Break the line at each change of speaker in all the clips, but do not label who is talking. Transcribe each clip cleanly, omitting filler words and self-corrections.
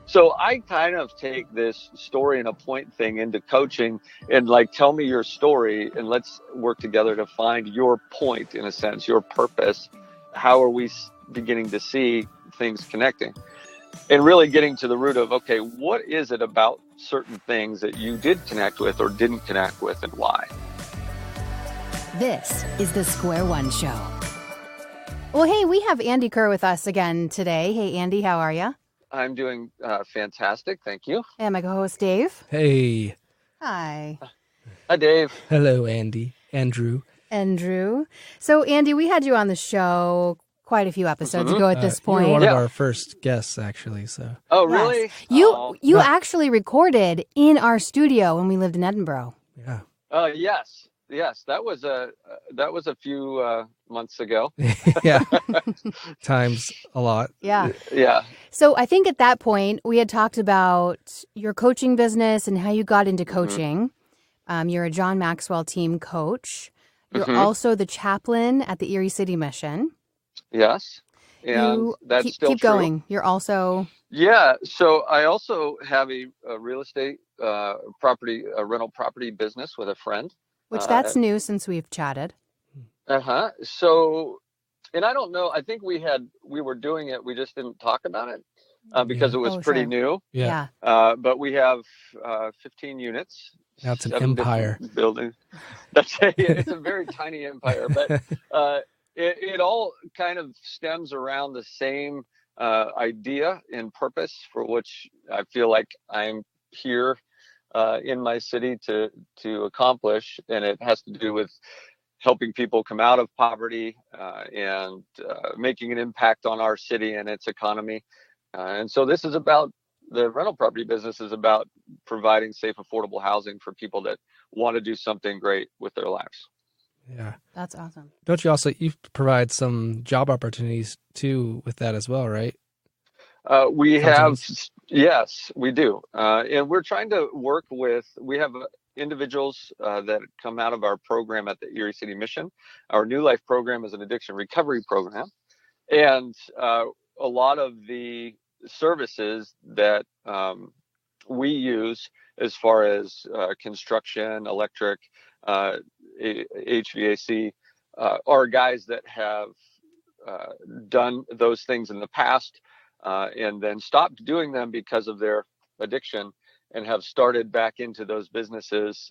So I kind of take this story and a point thing into coaching and like, tell me your story and let's work together to find your point, in a sense, your purpose. How are we beginning to see things connecting? And really getting to the root of, okay, what is it about certain things that you did connect with or didn't connect with, and why?
This is the Square One Show. Well, hey, we have Andy Kerr with us again today. Hey, Andy, how are you?
I'm doing fantastic. Thank you.
And my co-host, Dave.
Hey.
Hi.
Hi, Dave.
Hello, Andy. Andrew.
So, Andy, we had you on the show quite a few episodes ago at this point.
You were one of our first guests, actually. So.
Oh, really?
Yes. You actually recorded in our studio when we lived in Edinburgh.
Yeah.
Yes. That was a few months ago.
Yeah. Times a lot.
Yeah.
Yeah.
So I think at that point we had talked about your coaching business and how you got into coaching. You're a John Maxwell team coach. You're also the chaplain at the Erie City Mission.
Yes. And that's still
keep
true.
going. You're also...
Yeah. So I also have a real estate rental property business with a friend.
Which that's new since we've chatted.
So, and I don't know, I think we were doing it. We just didn't talk about it because it was pretty new.
Yeah.
But we have 15 units.
Now it's an empire.
Building. It's a very tiny empire, but it all kind of stems around the same idea and purpose for which I feel like I'm here in my city to accomplish, and it has to do with helping people come out of poverty and making an impact on our city and its economy. And so this is about, the rental property business is about providing safe, affordable housing for people that want to do something great with their lives.
Yeah.
That's awesome.
Don't you provide some job opportunities too with that as well, right?
Yes, we do. And we're trying to work with, we have individuals that come out of our program at the Erie City Mission. Our New Life program is an addiction recovery program. And a lot of the services that we use as far as construction, electric, HVAC, are guys that have done those things in the past and then stopped doing them because of their addiction, and have started back into those businesses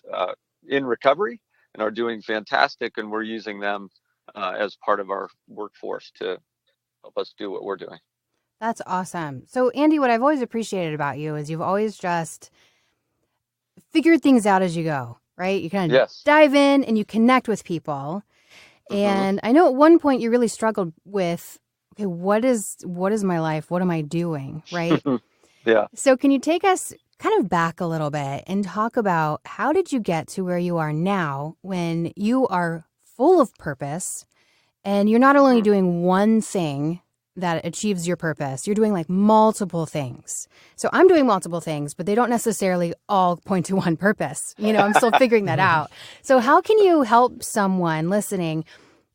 in recovery and are doing fantastic. And we're using them as part of our workforce to help us do what we're doing.
That's awesome. So, Andy, what I've always appreciated about you is you've always just figured things out as you go, right? You kind of dive in and you connect with people. And I know at one point you really struggled with, okay, what is my life? What am I doing? Right?
Yeah.
So can you take us kind of back a little bit and talk about how did you get to where you are now when you are full of purpose and you're not only doing one thing that achieves your purpose, you're doing like multiple things. So I'm doing multiple things, but they don't necessarily all point to one purpose. I'm still figuring that out. So how can you help someone listening?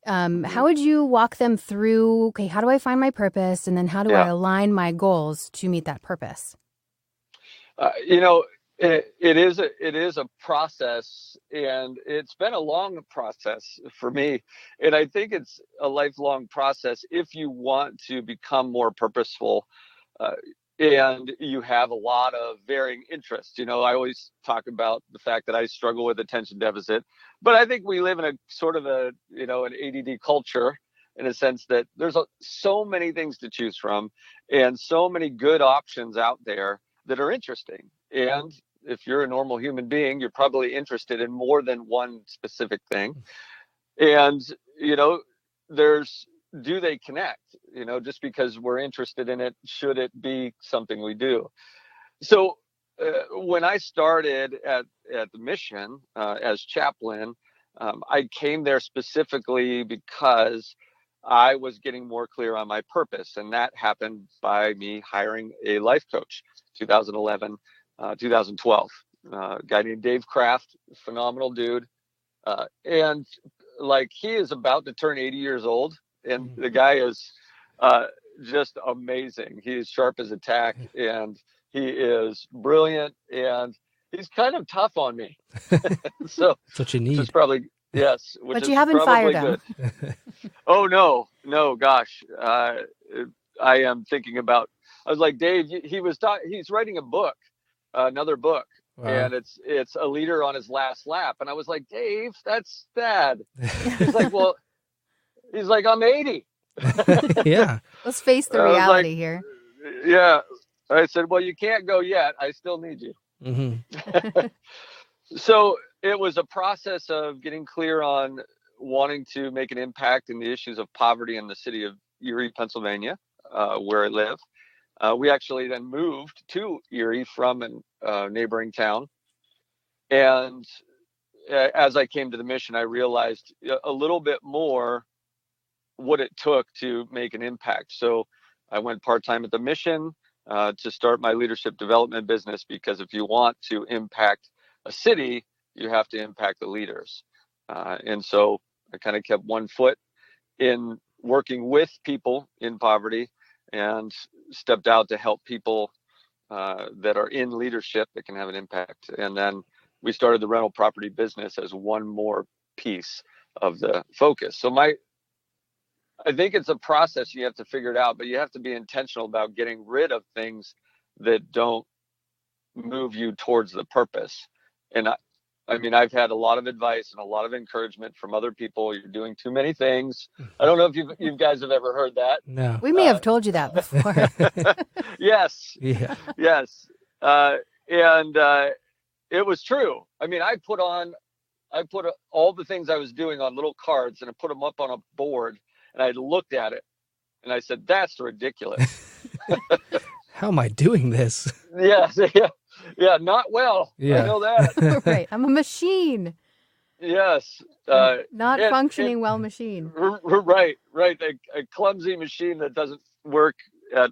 How would you walk them through, okay, how do I find my purpose? And then how do I align my goals to meet that purpose?
It is a process, and it's been a long process for me. And I think it's a lifelong process if you want to become more purposeful and you have a lot of varying interests. I always talk about the fact that I struggle with attention deficit, but I think we live in a sort of an ADD culture, in a sense that there's so many things to choose from and so many good options out there that are interesting. And if you're a normal human being, you're probably interested in more than one specific thing. And, do they connect? Just because we're interested in it, should it be something we do? So when I started at the mission as chaplain, I came there specifically because I was getting more clear on my purpose. And that happened by me hiring a life coach, 2011, 2012, a guy named Dave Kraft, phenomenal dude. And like, he is about to turn 80 years old. And the guy is just amazing. He is sharp as a tack, and He is brilliant, and he's kind of tough on me. So
That's what you
which is
need.
probably, yes, which
But
is
you haven't
probably
fired him.
good. Oh, no, gosh. I am thinking about, I was like, Dave, he's writing a book, another book.
Wow.
And it's a leader on his last lap. And I was like, Dave, that's bad. He's like, well, I'm 80.
Yeah.
Let's face the
I was like,
reality here.
yeah. I said, well, you can't go yet. I still need you.
Mm-hmm.
So it was a process of getting clear on wanting to make an impact in the issues of poverty in the city of Erie, Pennsylvania, where I live. We actually then moved to Erie from a neighboring town. And as I came to the mission, I realized a little bit more what it took to make an impact. So I went part-time at the mission to start my leadership development business, because if you want to impact a city, you have to impact the leaders. And so I kind of kept one foot in working with people in poverty and stepped out to help people that are in leadership that can have an impact. And then we started the rental property business as one more piece of the focus. So I think it's a process. You have to figure it out, but you have to be intentional about getting rid of things that don't move you towards the purpose. And I mean, I've had a lot of advice and a lot of encouragement from other people. You're doing too many things. I don't know if you guys have ever heard that.
No.
We may have told you that before.
Yes.
Yeah.
Yes. And it was true. I mean, I put all the things I was doing on little cards, and I put them up on a board, and I looked at it and I said, that's ridiculous.
How am I doing this?
Yeah, not well.
Yeah.
I know that.
Right. I'm a machine.
Yes.
Not functioning well machine.
Right. A clumsy machine that doesn't work at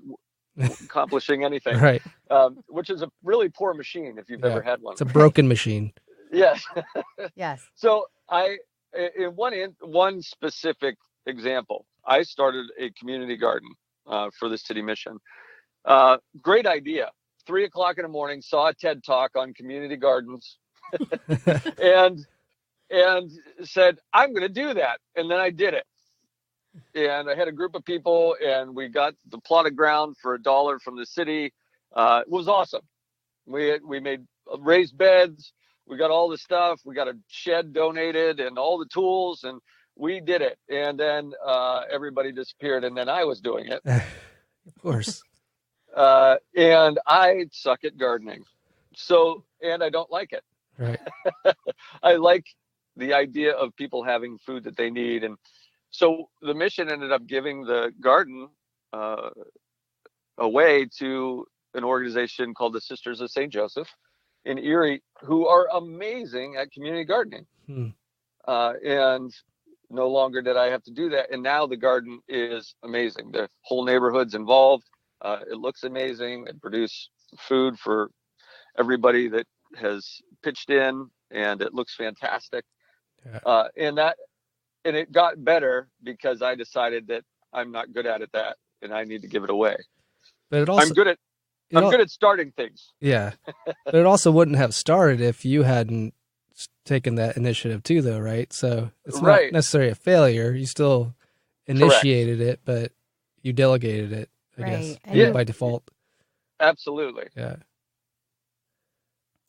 accomplishing anything.
Right.
Which is a really poor machine if you've ever had one.
It's a broken machine.
Yes.
Yes.
So in one specific example, I started a community garden for the city mission. Great idea. 3:00 in the morning, saw a TED talk on community gardens, and said, I'm going to do that. And then I did it. And I had a group of people, and we got the plot of ground for $1 from the city. It was awesome. We made raised beds. We got all the stuff. We got a shed donated and all the tools, and we did it. And then everybody disappeared, and then I was doing it.
Of course.
And I suck at gardening. And I don't like it.
Right.
I like the idea of people having food that they need. And so the mission ended up giving the garden away to an organization called the Sisters of St. Joseph in Erie, who are amazing at community gardening. And no longer did I have to do that. And now the garden is amazing. The whole neighborhood's involved. It looks amazing. It produces food for everybody that has pitched in, and it looks fantastic. Yeah. And it got better because I decided that I'm not good at that, and I need to give it away.
But I'm good
at starting things.
Yeah, but it also wouldn't have started if you hadn't taken that initiative too, though, right? So it's not necessarily a failure. You still initiated it, but you delegated it, I guess, by default.
Absolutely.
Yeah.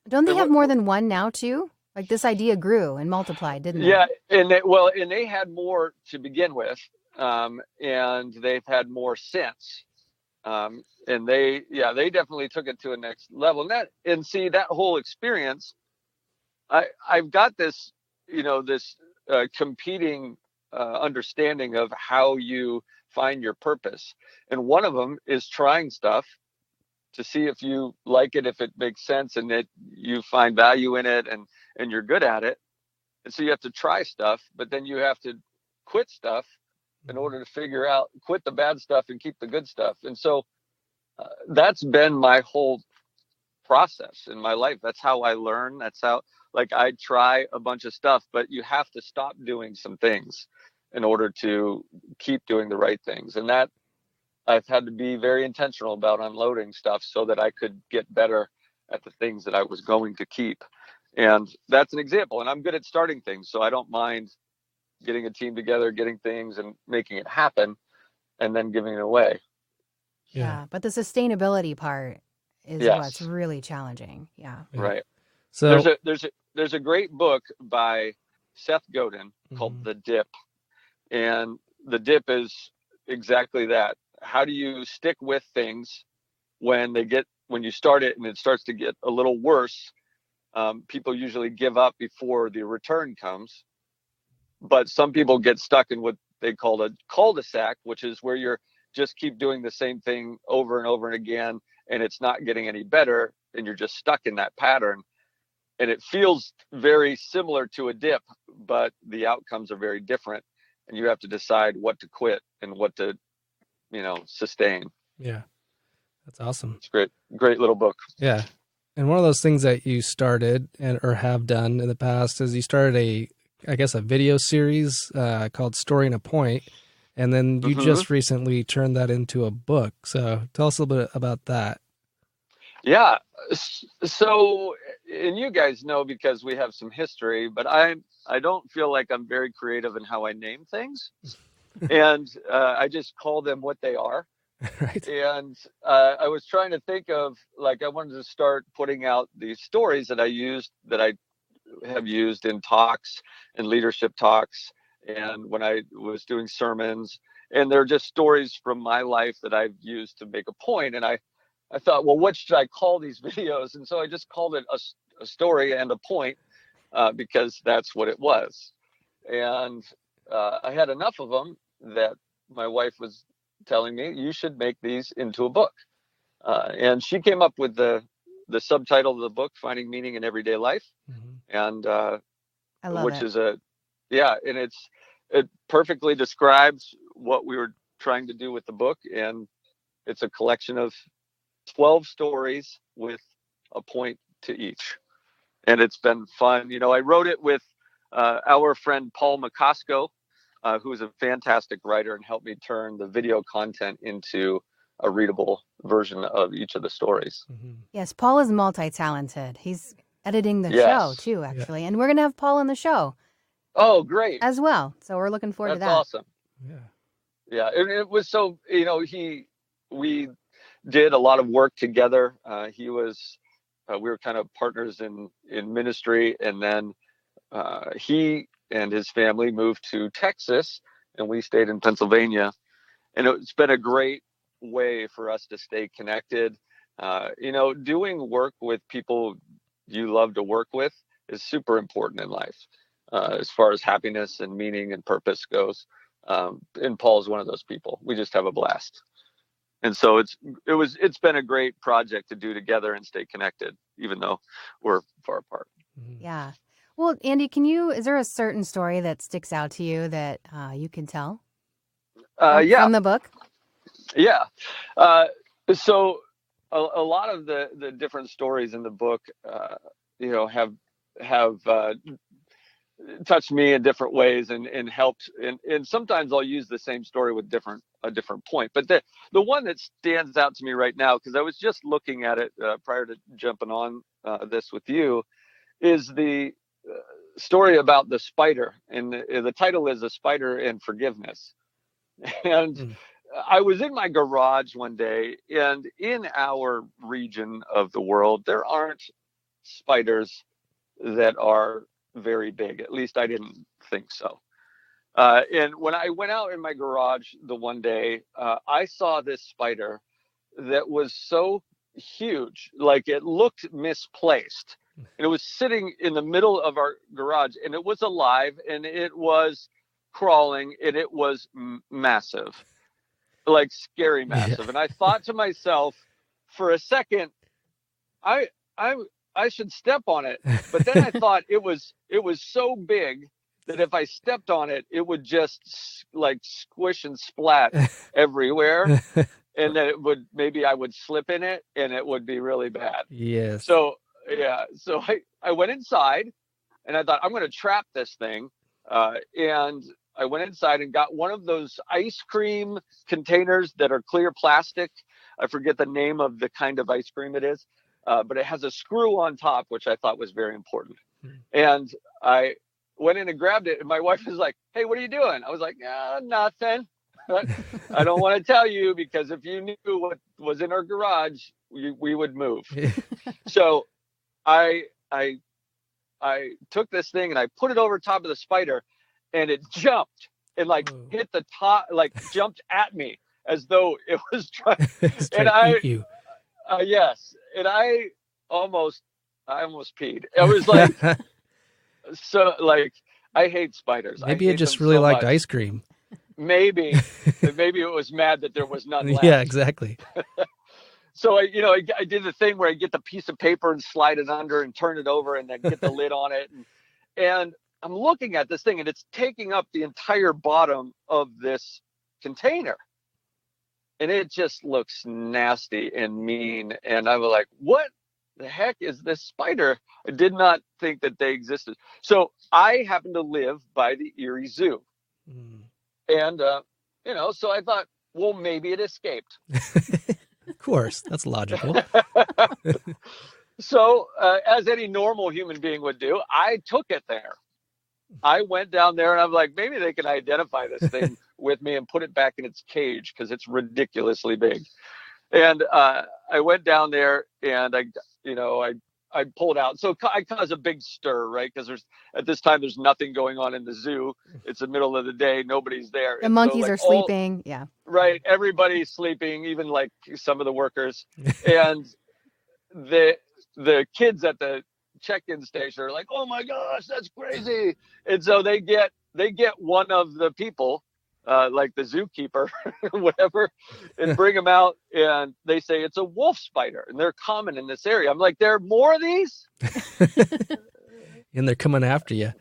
Don't they have more than one now too? Like this idea grew and multiplied, didn't it?
Yeah, and they had more to begin with, and they've had more since. And they definitely took it to a next level. And see that whole experience, I've got this, this competing understanding of how you find your purpose. And one of them is trying stuff to see if you like it, if it makes sense, and that you find value in it, and you're good at it. And so you have to try stuff, but then you have to quit stuff in order to quit the bad stuff and keep the good stuff. And so that's been my whole process in my life. That's how I learn. That's how, I try a bunch of stuff, but you have to stop doing some things in order to keep doing the right things. And that I've had to be very intentional about unloading stuff so that I could get better at the things that I was going to keep. And that's an example. And I'm good at starting things, so I don't mind getting a team together, getting things and making it happen, and then giving it away.
Yeah. But the sustainability part is what's really challenging. Yeah.
Right.
So
there's a great book by Seth Godin called The Dip. And the dip is exactly that. How do you stick with things when you start it and it starts to get a little worse? People usually give up before the return comes, but some people get stuck in what they call a cul-de-sac, which is where you're just keep doing the same thing over and over and again, and it's not getting any better, and you're just stuck in that pattern. And it feels very similar to a dip, but the outcomes are very different, and you have to decide what to quit and what to, sustain.
Yeah, that's awesome.
It's great little book.
Yeah. And one of those things that you started or have done in the past is you started a video series called Story and a Point. And then you just recently turned that into a book. So tell us a little bit about that.
Yeah. So, and you guys know because we have some history, but I don't feel like I'm very creative in how I name things. And I just call them what they are.
Right.
And I was trying to think of, I wanted to start putting out these stories that I have used in talks and leadership talks, and when I was doing sermons, and they're just stories from my life that I've used to make a point. And I thought, well, what should I call these videos? And so I just called it a story and a point, because that's what it was. And I had enough of them that my wife was telling me, you should make these into a book. And she came up with the subtitle of the book, Finding Meaning in Everyday Life. And
I love
which
it.
is and it perfectly describes what we were trying to do with the book. And it's a collection of 12 stories with a point to each. And it's been fun. I wrote it with our friend Paul McCosco, who is a fantastic writer and helped me turn the video content into a readable version of each of the stories.
Yes, Paul is multi-talented. He's editing the show too, actually. Yeah. And we're going to have Paul on the show.
Oh, great.
As well. So we're looking forward to that.
That's awesome. Yeah. It was so, we did a lot of work together. We were kind of partners in ministry, and then he and his family moved to Texas, and we stayed in Pennsylvania. And it's been a great way for us to stay connected. Doing work with people you love to work with is super important in life, as far as happiness and meaning and purpose goes. And Paul's one of those people. We just have a blast. And so it's been a great project to do together and stay connected, even though we're far apart.
Yeah. Well, Andy, is there a certain story that sticks out to you that you can tell? From the book?
Yeah. So a lot of the different stories in the book, have touched me in different ways and helped. And sometimes I'll use the same story with a different point. But the one that stands out to me right now, because I was just looking at it prior to jumping on this with you, is the story about the spider. And the title is A Spider and Forgiveness. And I was in my garage one day, and in our region of the world, there aren't spiders that are very big. At least I didn't think so. And when I went out in my garage the one day, I saw this spider that was so huge, like it looked misplaced. And it was sitting in the middle of our garage, and it was alive, and it was crawling, and it was massive, like scary massive. Yeah. And I thought to myself for a second, I should step on it. But then I thought it was so big that if I stepped on it, it would just like squish and splat everywhere. And that maybe I would slip in it and it would be really bad.
Yes.
So I went inside and I thought, I'm going to trap this thing. And I went inside and got one of those ice cream containers that are clear plastic. I forget the name of the kind of ice cream it is, but it has a screw on top, which I thought was very important. And I went in and grabbed it, and my wife was like, "Hey, what are you doing?" I was like, "Nothing." I don't want to tell you, because if you knew what was in our garage, we would move. So I took this thing and I put it over top of the spider, and it jumped and like hit the top, like jumped at me as though it was trying to
eat you.
Yes. And I almost peed. It was like, so like, I hate spiders.
Maybe it just really liked ice cream.
Maybe it was mad that there was none left.
Yeah, exactly.
So I did the thing where I get the piece of paper and slide it under and turn it over and then get the lid on it. And I'm looking at this thing, and it's taking up the entire bottom of this container. And it just looks nasty and mean. And I was like, what the heck is this spider? I did not think that they existed. So I happen to live by the Erie Zoo. And, so I thought, well, maybe it escaped.
Of course, that's logical.
So, as any normal human being would do, I took it there. I went down there, and I'm like, maybe they can identify this thing with me and put it back in its cage, because it's ridiculously big. And I went down there, and I pulled out. So I caused a big stir, right? Because at this time there's nothing going on in the zoo. It's the middle of the day. Nobody's there.
The monkeys are sleeping. Yeah.
Right. Everybody's sleeping, even like some of the workers. And the kids at the check-in station are like, "Oh my gosh, that's crazy!" And so they get one of the people, like the zookeeper, whatever, and bring them out, and they say it's a wolf spider, and they're common in this area. I'm like, there are more of these,
and they're coming after you.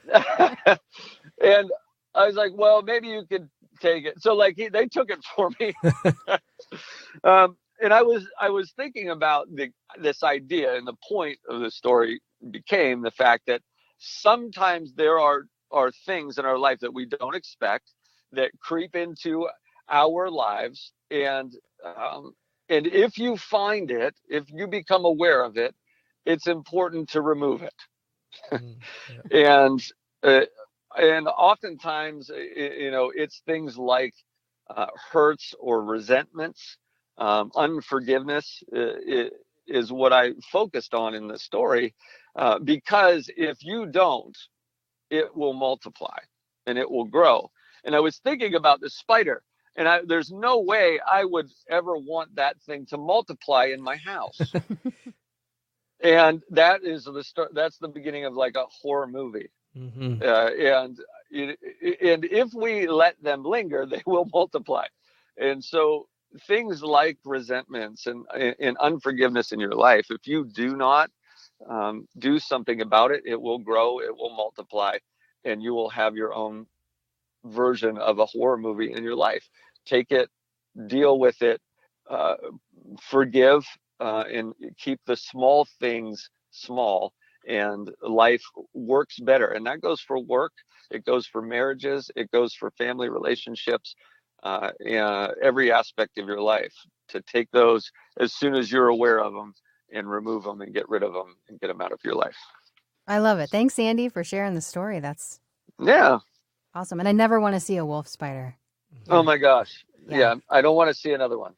And I was like, well, maybe you could take it. So like they took it for me. And I was thinking about this idea, and the point of the story became the fact that sometimes there are things in our life that we don't expect that creep into our lives, and if you find it, if you become aware of it, it's important to remove it. And oftentimes, it's things like hurts or resentments. Unforgiveness is what I focused on in the story, because if you don't, it will multiply and it will grow. And I was thinking about the spider, and there's no way I would ever want that thing to multiply in my house. And that is that's the beginning of like a horror movie. Mm-hmm. And if we let them linger, they will multiply. And so things like resentments and unforgiveness in your life, if you do not do something about it, it will grow, it will multiply, and you will have your own version of a horror movie in your life. Take it, deal with it, forgive, and keep the small things small, and life works better. And that goes for work, it goes for marriages, it goes for family relationships, every aspect of your life, to take those as soon as you're aware of them and remove them and get rid of them and get them out of your life.
I love it. Thanks, Andy, for sharing the story. That's awesome. And I never want to see a wolf spider.
Oh my gosh. Yeah. I don't want to see another one.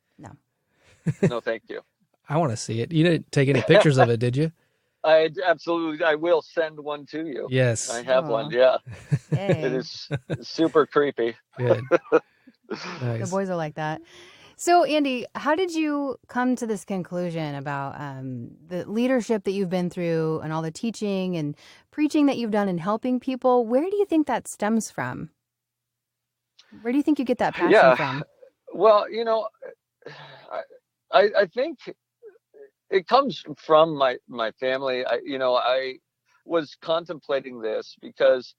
No, thank you.
I want to see it. You didn't take any pictures of it, did you?
I will send one to you.
Yes.
I have one. Yeah. It is super creepy.
Good. Nice.
The boys are like that. So, Andy, how did you come to this conclusion about the leadership that you've been through and all the teaching and preaching that you've done and helping people? Where do you think that stems from? Where do you think you get that passion from?
Well, I think it comes from my family. I was contemplating this because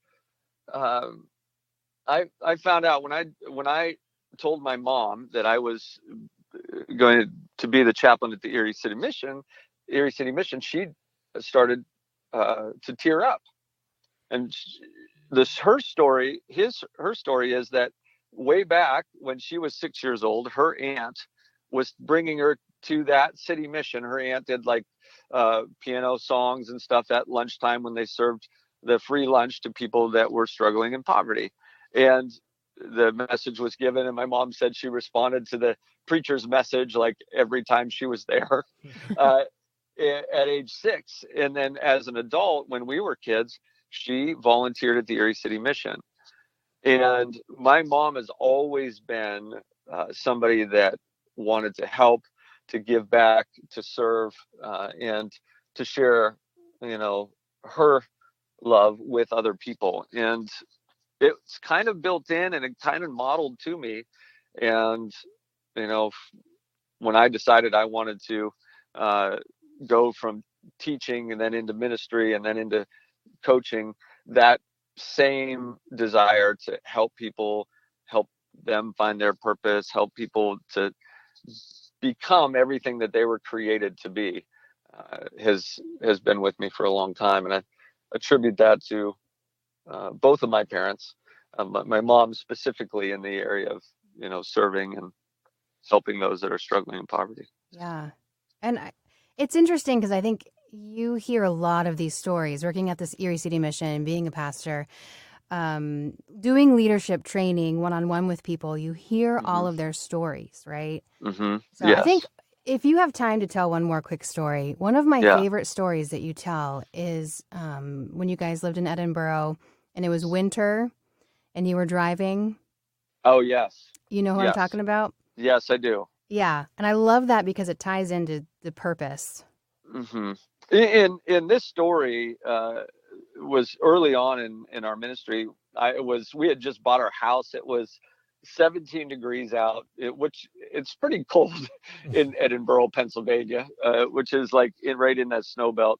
I found out when I told my mom that I was going to be the chaplain at the Erie City Mission, she started to tear up, and her story is that way back when she was 6 years old, her aunt was bringing her to that city mission. Her aunt did like piano songs and stuff at lunchtime when they served the free lunch to people that were struggling in poverty. And the message was given, and my mom said she responded to the preacher's message like every time she was there at age 6. And then as an adult, when we were kids, she volunteered at the Erie City Mission. And my mom has always been somebody that wanted to help, to give back, to serve, and to share, her love with other people. And it's kind of built in and it kind of modeled to me. And, when I decided I wanted to go from teaching and then into ministry and then into coaching, that same desire to help people, help them find their purpose, help people to become everything that they were created to be, has been with me for a long time. And I attribute that to both of my parents, my mom specifically in the area of, serving and helping those that are struggling in poverty.
Yeah. And it's interesting because I think you hear a lot of these stories working at this Erie City Mission, being a pastor, doing leadership training one-on-one with people. You hear all of their stories, right?
Mm-hmm.
So yes. I think if you have time to tell one more quick story, one of my favorite stories that you tell is when you guys lived in Edinburgh and it was winter and you were driving.
Oh, yes.
You know who I'm talking about?
Yes, I do.
Yeah. And I love that because it ties into the purpose.
Mm-hmm. In this story was early on in our ministry. We had just bought our house. It was 17 degrees out, which it's pretty cold in Edinburgh, Pennsylvania, which is like right in that snow belt.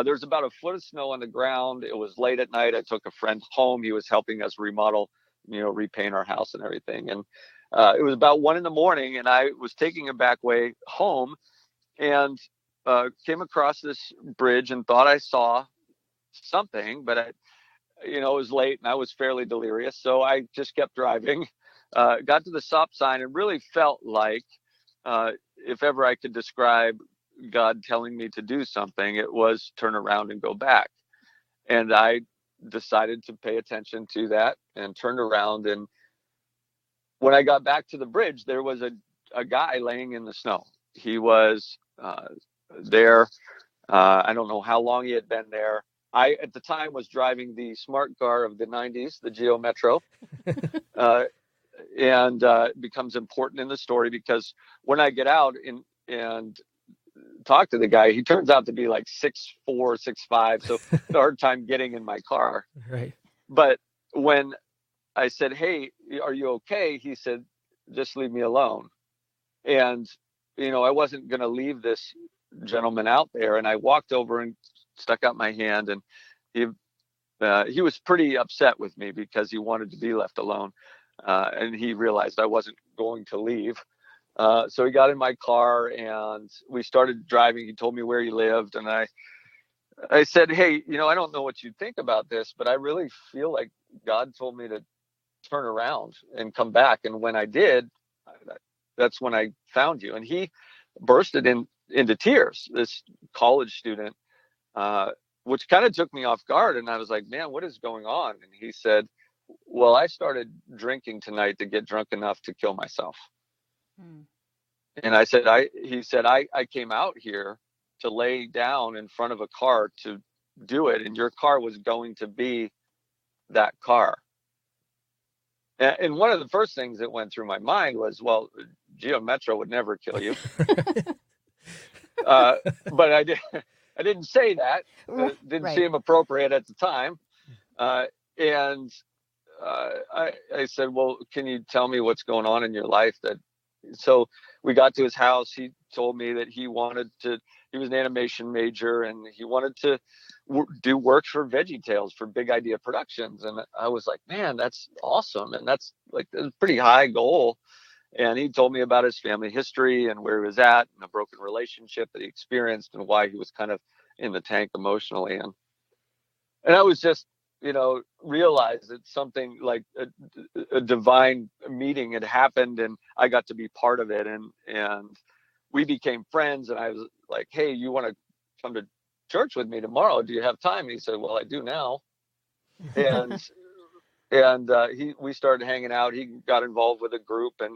There's about a foot of snow on the ground. It was late at night. I took a friend home. He was helping us remodel, repaint our house and everything. And it was about 1 a.m, and I was taking a back way home and came across this bridge and thought I saw something, but it was late and I was fairly delirious. So I just kept driving, got to the stop sign and really felt like if ever I could describe God telling me to do something, it was turn around and go back. And I decided to pay attention to that and turned around. And when I got back to the bridge, there was a guy laying in the snow. He was there. I don't know how long he had been there. I, at the time, was driving the smart car of the 90s, the Geo Metro. And it becomes important in the story because when I get out and talk to the guy, he turns out to be like 6'4", 6'5", so a hard time getting in my car.
Right.
But when I said, "Hey, are you okay?" he said, "Just leave me alone." And, I wasn't going to leave this gentleman out there. And I walked over and stuck out my hand, and he was pretty upset with me because he wanted to be left alone. And he realized I wasn't going to leave. So he got in my car and we started driving. He told me where he lived. And I said, "Hey, I don't know what you think about this, but I really feel like God told me to turn around and come back. And when I did, that's when I found you." And he bursted into tears, this college student, which kind of took me off guard. And I was like, "Man, what is going on?" And he said, "Well, I started drinking tonight to get drunk enough to kill myself." And I said, he said, I came out here to lay down in front of a car to do it. And your car was going to be that car. And one of the first things that went through my mind was, well, Geo Metro would never kill you. But I didn't say that. Didn't seem appropriate at the time. And I said, "Well, can you tell me what's going on in your life?" So we got to his house. He told me that he was an animation major and he wanted to do work for VeggieTales for Big Idea Productions. And I was like, "Man, that's awesome." And that's like a pretty high goal. And he told me about his family history and where he was at and a broken relationship that he experienced and why he was kind of in the tank emotionally. And I was just, realized that something like a divine meeting had happened, and I got to be part of it, and we became friends. And I was like, hey, you want to come to church with me tomorrow? Do you have time? And he said, well, I do now. And we started hanging out. He got involved with a group, and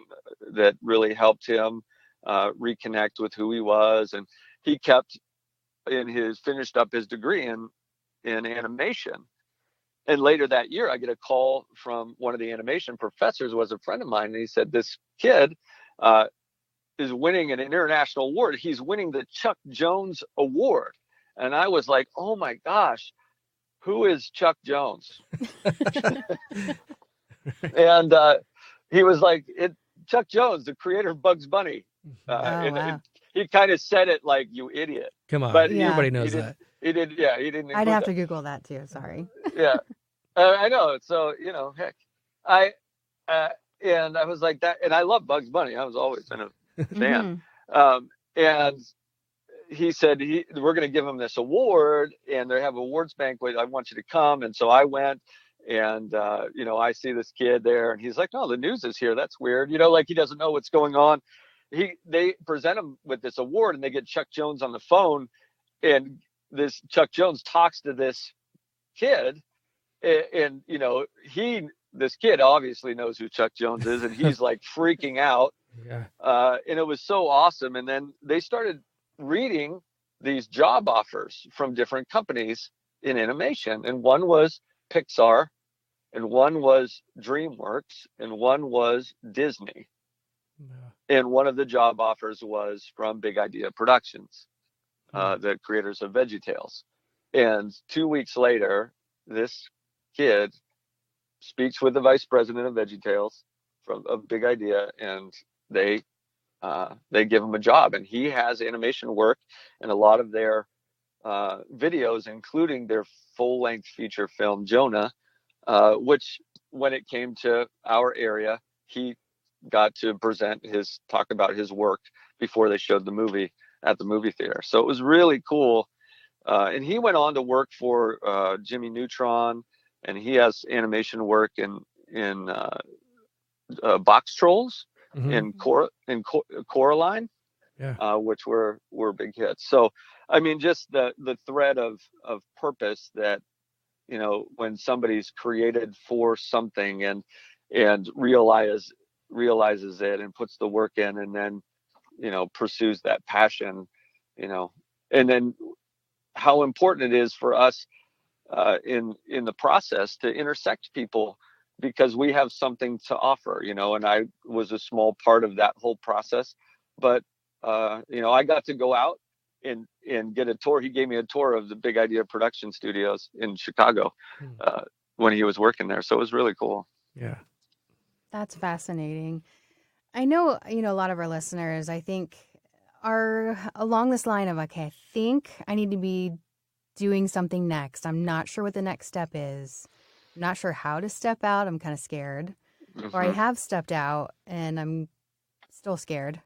that really helped him reconnect with who he was. And he finished up his degree in animation. And later that year, I get a call from one of the animation professors, who was a friend of mine, and he said, this kid is winning an international award. He's winning the Chuck Jones Award. And I was like, oh my gosh, who is Chuck Jones? And he was like, Chuck Jones, the creator of Bugs Bunny.
Wow.
He kind of said it like, you idiot.
Come on,
but
everybody knows that.
He didn't.
I'd have to Google that too. Sorry.
Yeah, I know. So heck, and I was like that, and I love Bugs Bunny. I was always been a fan. And he said we're going to give him this award, and they have an awards banquet. I want you to come. And so I went, and I see this kid there, and he's like, oh, the news is here. That's weird. Like he doesn't know what's going on. They present him with this award, and they get Chuck Jones on the phone, and this Chuck Jones talks to this kid, and this kid obviously knows who Chuck Jones is, and he's like freaking out.
Yeah.
And it was so awesome. And then they started reading these job offers from different companies in animation, and one was Pixar, and one was DreamWorks, and one was Disney. Yeah. And one of the job offers was from Big Idea Productions, the creators of VeggieTales. And 2 weeks later, this kid speaks with the vice president of VeggieTales of Big Idea, and they give him a job. And he has animation work in a lot of their videos, including their full-length feature film Jonah, which when it came to our area, he got to talk about his work before they showed the movie at the movie theater. So it was really cool. And he went on to work for Jimmy Neutron, and he has animation work in Box Trolls, in Coraline, which were big hits. So I mean, just the thread of purpose that when somebody's created for something and realizes it and puts the work in, and then pursues that passion, and then how important it is for us in the process to intersect people, because we have something to offer, and I was a small part of that whole process. But I got to go out and get a tour. He gave me a tour of the Big Idea production studios in Chicago when he was working there. So it was really cool.
Yeah.
That's fascinating. I know, a lot of our listeners, I think, are along this line of, okay, I think I need to be doing something next. I'm not sure what the next step is. I'm not sure how to step out. I'm kind of scared. Or I have stepped out and I'm still scared.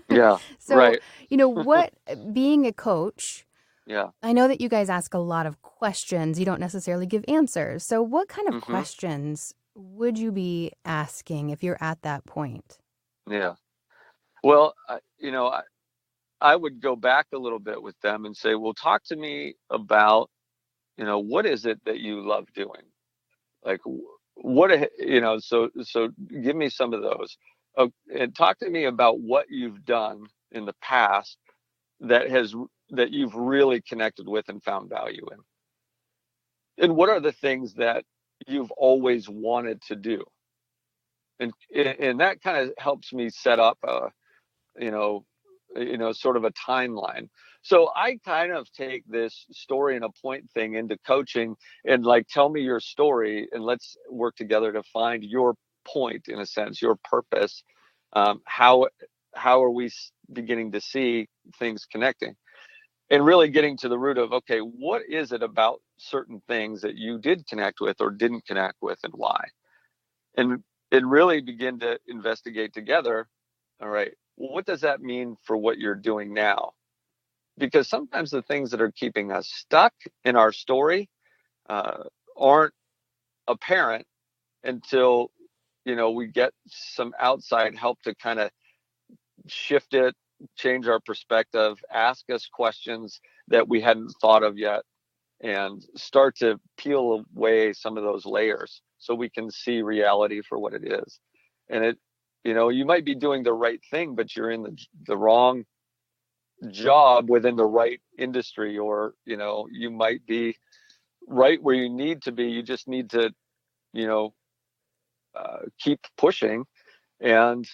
Yeah.
So,
right.
What, being a coach,
yeah,
I know that you guys ask a lot of questions. You don't necessarily give answers. So what kind of questions would you be asking if you're at that point?
Yeah. Well, I would go back a little bit with them and say, well, talk to me about, what is it that you love doing? Like, so give me some of those. And talk to me about what you've done in the past that you've really connected with and found value in. And what are the things that you've always wanted to do? And that kind of helps me set up sort of a timeline. So I kind of take this story and a point thing into coaching, and like, tell me your story and let's work together to find your point, in a sense, your purpose. How are we beginning to see things connecting, and really getting to the root of, okay, what is it about certain things that you did connect with or didn't connect with, and why? And really begin to investigate together. All right, well, what does that mean for what you're doing now? Because sometimes the things that are keeping us stuck in our story aren't apparent until, we get some outside help to kind of shift it, change our perspective, ask us questions that we hadn't thought of yet, and start to peel away some of those layers so we can see reality for what it is. And you might be doing the right thing, but you're in the wrong job within the right industry, or, you might be right where you need to be. You just need to, keep pushing, and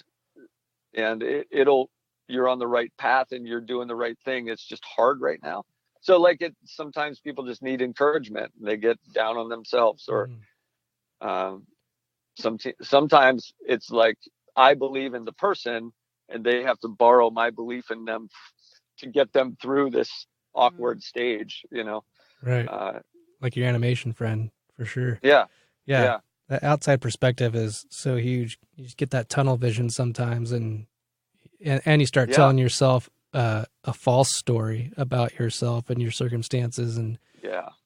you're on the right path and you're doing the right thing. It's just hard right now. So sometimes people just need encouragement. They get down on themselves, or sometimes it's like, I believe in the person and they have to borrow my belief in them to get them through this awkward stage,
Right. Like your animation friend, for sure.
Yeah.
That outside perspective is so huge. You just get that tunnel vision sometimes, and you start telling yourself a false story about yourself and your circumstances. And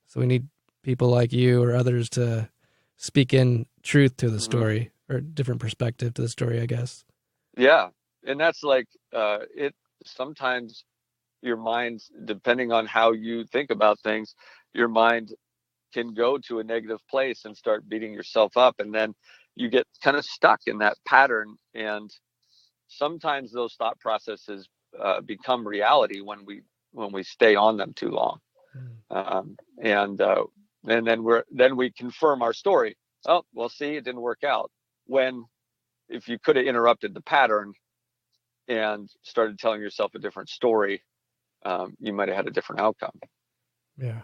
so we need people like you or others to speak in truth to the story, or different perspective to the story, I guess.
Yeah. And that's like, sometimes your mind, depending on how you think about things, your mind can go to a negative place and start beating yourself up. And then you get kind of stuck in that pattern. And sometimes those thought processes become reality when we stay on them too long. And then we confirm our story. Oh, well, see, it didn't work out. When, if you could have interrupted the pattern and started telling yourself a different story, you might have had a different outcome.
Yeah.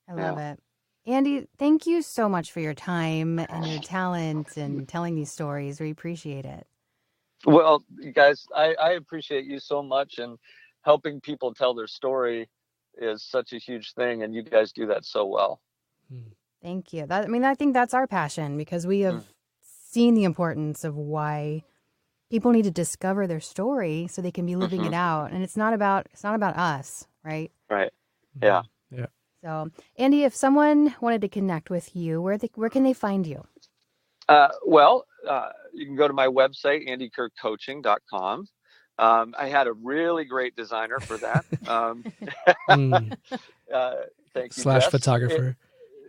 I love it. Andy, thank you so much for your time and your talent and telling these stories. We appreciate it.
Well, you guys, I appreciate you so much, and helping people tell their story is such a huge thing, and you guys do that so well.
Thank you. I think that's our passion, because we have seen the importance of why people need to discover their story so they can be living it out. And it's not about us, right?
Right. Yeah.
Yeah.
So, Andy, if someone wanted to connect with you, where can they find you?
You can go to my website, andykerrcoaching.com. I had a really great designer for that. Thank you,
Jess. Photographer.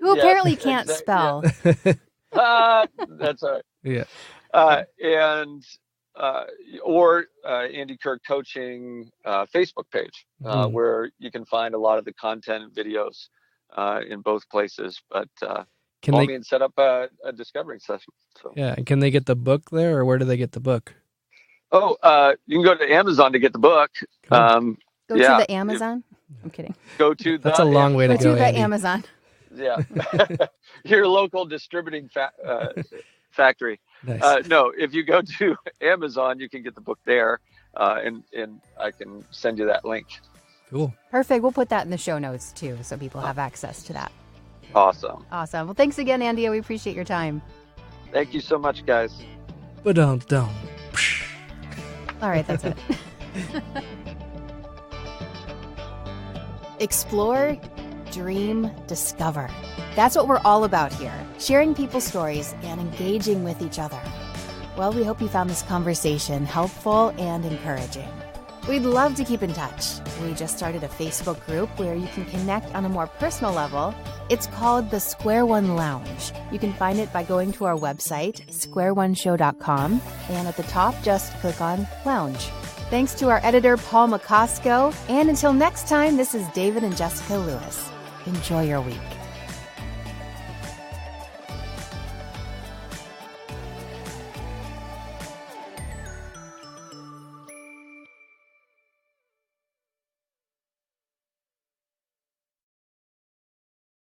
Who apparently can't spell.
That's all right.
Yeah.
Or Andy Kerr Coaching Facebook page, where you can find a lot of the content and videos in both places. But call me and set up a discovery session. So.
Yeah, and can they get the book there, or where do they get the book?
Oh, you can go to Amazon to get the book.
Go to the Amazon? I'm kidding.
Go to
That's a long way to go,
to the
Andy.
Amazon.
Yeah. Your local distributing factory.
Nice.
No, if you go to Amazon, you can get the book there, and I can send you that link.
Cool.
Perfect. We'll put that in the show notes too, so people have access to that.
Awesome.
Well, thanks again, Andy. We appreciate your time.
Thank you so much, guys.
Ba-dum-dum.
All right, that's it. Explore, dream, discover. That's what we're all about here, sharing people's stories and engaging with each other. Well, we hope you found this conversation helpful and encouraging. We'd love to keep in touch. We just started a Facebook group where you can connect on a more personal level. It's called the Square One Lounge. You can find it by going to our website, squareoneshow.com, and at the top, just click on Lounge. Thanks to our editor, Paul McCosco, and until next time, this is David and Jessica Lewis. Enjoy your week.